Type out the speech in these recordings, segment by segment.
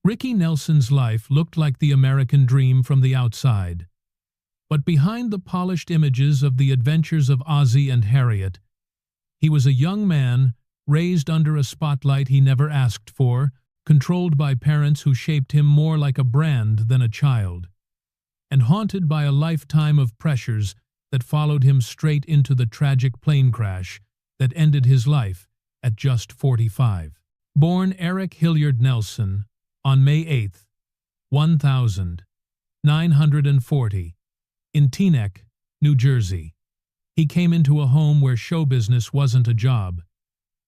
Ricky Nelson's life looked like the American dream from the outside. But behind the polished images of the adventures of Ozzie and Harriet, he was a young man raised under a spotlight he never asked for, controlled by parents who shaped him more like a brand than a child, and haunted by a lifetime of pressures that followed him straight into the tragic plane crash that ended his life at just 45. Born Eric Hilliard Nelson on May 8, 1940, in Teaneck, New Jersey, he came into a home where show business wasn't a job.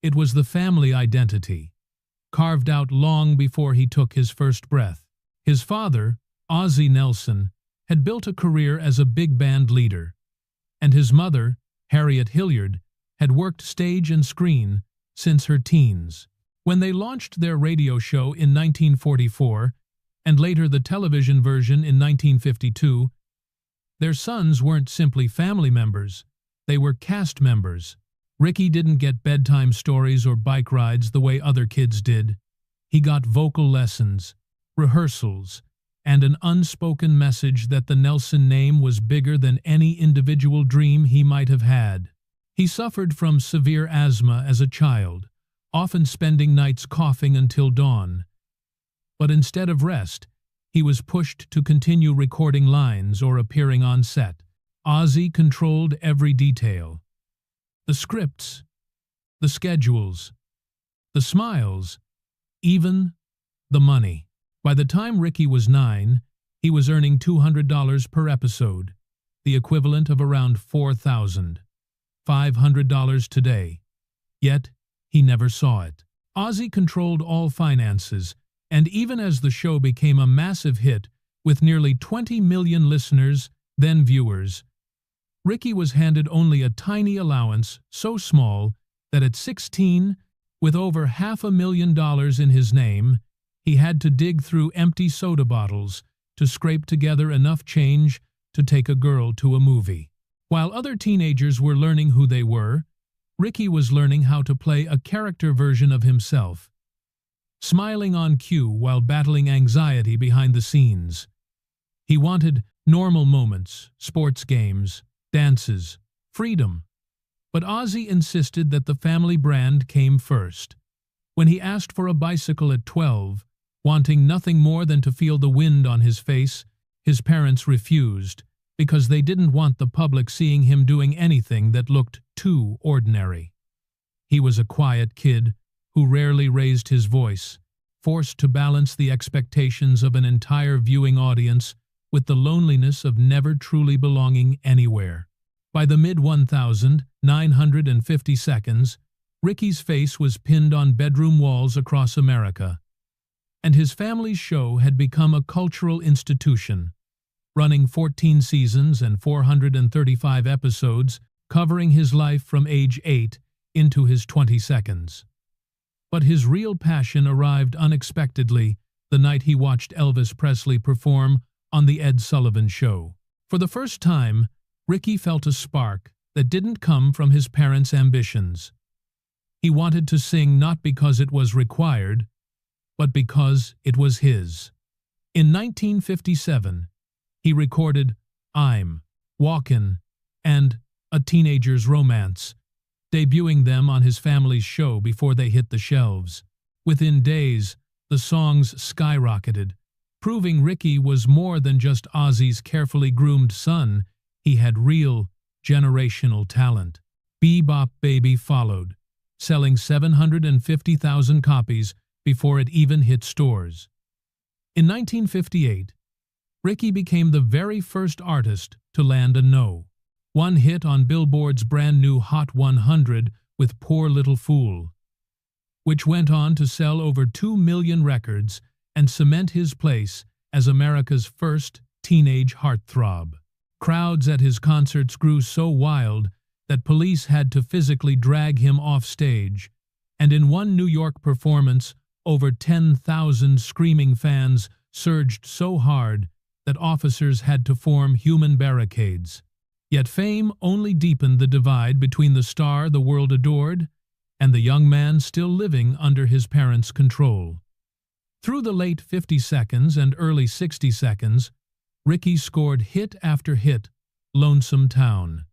It was the family identity, carved out long before he took his first breath. His father, Ozzie Nelson, had built a career as a big band leader, and his mother, Harriet Hilliard, had worked stage and screen since her teens. When they launched their radio show in 1944, and later the television version in 1952, their sons weren't simply family members, they were cast members. Ricky didn't get bedtime stories or bike rides the way other kids did. He got vocal lessons, rehearsals, and an unspoken message that the Nelson name was bigger than any individual dream he might have had. He suffered from severe asthma as a child, often spending nights coughing until dawn. But instead of rest, he was pushed to continue recording lines or appearing on set. Ozzie controlled every detail. The scripts, the schedules, the smiles, even the money. By the time Ricky was 9, he was earning $200 per episode, the equivalent of around $4,500 today. Yet, he never saw it. Ozzie controlled all finances, and even as the show became a massive hit with nearly 20 million listeners, then viewers, Ricky was handed only a tiny allowance, so small that at 16, with over $500,000 in his name, he had to dig through empty soda bottles to scrape together enough change to take a girl to a movie. While other teenagers were learning who they were, Ricky was learning how to play a character version of himself, smiling on cue while battling anxiety behind the scenes. He wanted normal moments, sports games, dances, freedom. But Ozzie insisted that the family brand came first. When he asked for a bicycle at 12, wanting nothing more than to feel the wind on his face, his parents refused because they didn't want the public seeing him doing anything that looked too ordinary. He was a quiet kid who rarely raised his voice, forced to balance the expectations of an entire viewing audience with the loneliness of never truly belonging anywhere. By the mid-1950 seconds, Ricky's face was pinned on bedroom walls across America, and his family's show had become a cultural institution, running 14 seasons and 435 episodes, covering his life from age 8 into his 22nd. But his real passion arrived unexpectedly the night he watched Elvis Presley perform on The Ed Sullivan Show. For the first time, Ricky felt a spark that didn't come from his parents' ambitions. He wanted to sing not because it was required, but because it was his. In 1957, he recorded I'm Walkin' and A Teenager's Romance, debuting them on his family's show before they hit the shelves. Within days, the songs skyrocketed, proving Ricky was more than just Ozzie's carefully groomed son. He had real, generational talent. Bebop Baby followed, selling 750,000 copies before it even hit stores. In 1958, Ricky became the very first artist to land a No.1 hit on Billboard's brand new Hot 100 with Poor Little Fool, which went on to sell over 2 million records and cement his place as America's first teenage heartthrob. Crowds at his concerts grew so wild that police had to physically drag him off stage, and in one New York performance, over 10,000 screaming fans surged so hard that officers had to form human barricades. Yet fame only deepened the divide between the star the world adored and the young man still living under his parents' control. Through the late 50 seconds and early 60 seconds, Ricky scored hit after hit, Lonesome Town,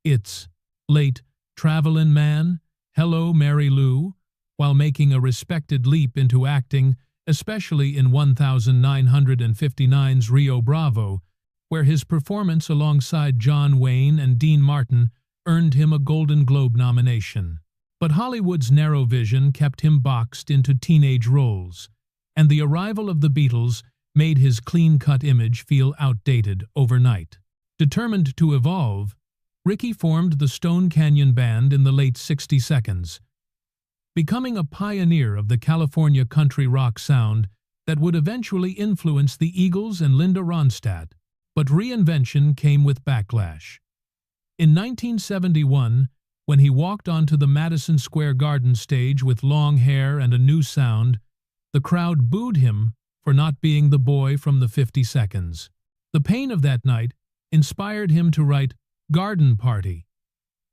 It's, late, Travelin' Man, Hello Mary Lou, while making a respected leap into acting, especially in 1959's Rio Bravo, where his performance alongside John Wayne and Dean Martin earned him a Golden Globe nomination. But Hollywood's narrow vision kept him boxed into teenage roles, and the arrival of the Beatles made his clean-cut image feel outdated overnight. Determined to evolve, Ricky formed the Stone Canyon Band in the late 60 seconds, becoming a pioneer of the California country rock sound that would eventually influence the Eagles and Linda Ronstadt. But reinvention came with backlash. In 1971, when he walked onto the Madison Square Garden stage with long hair and a new sound, the crowd booed him for not being the boy from the 50 Seconds. The pain of that night inspired him to write Garden Party,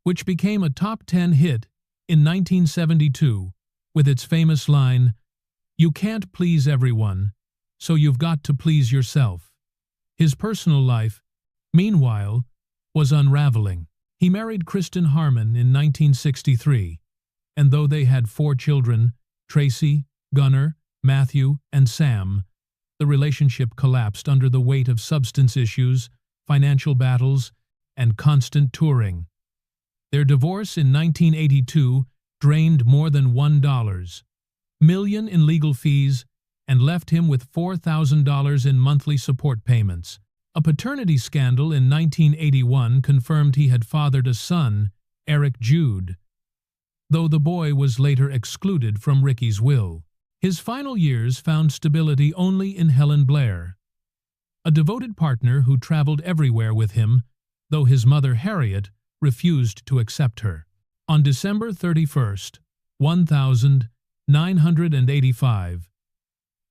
which became a top 10 hit in 1972 with its famous line, "You can't please everyone, so you've got to please yourself." His personal life, meanwhile, was unraveling. He married Kristen Harmon in 1963, and though they had 4 children, Tracy, Gunnar, Matthew, and Sam, the relationship collapsed under the weight of substance issues, financial battles, and constant touring. Their divorce in 1982 drained more than $1 million in legal fees and left him with $4,000 in monthly support payments. A paternity scandal in 1981 confirmed he had fathered a son, Eric Jude, though the boy was later excluded from Ricky's will. His final years found stability only in Helen Blair, a devoted partner who traveled everywhere with him, though his mother Harriet refused to accept her. On December 31st, 1985,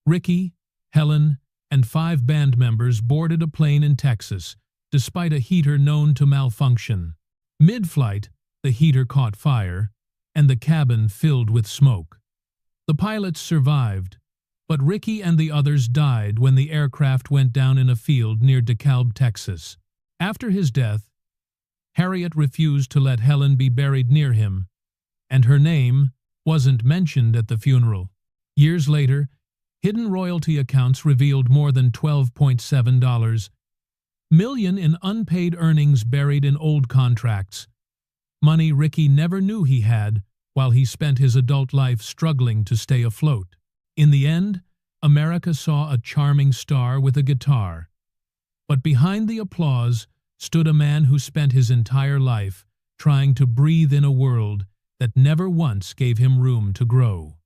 Ricky, Helen, and 5 band members boarded a plane in Texas, despite a heater known to malfunction. Mid-flight, the heater caught fire, and the cabin filled with smoke. The pilots survived, but Ricky and the others died when the aircraft went down in a field near DeKalb, Texas. After his death, Harriet refused to let Helen be buried near him, and her name wasn't mentioned at the funeral. Years later, hidden royalty accounts revealed more than $12.7 million in unpaid earnings buried in old contracts, money Ricky never knew he had while he spent his adult life struggling to stay afloat. In the end, America saw a charming star with a guitar, but behind the applause stood a man who spent his entire life trying to breathe in a world that never once gave him room to grow.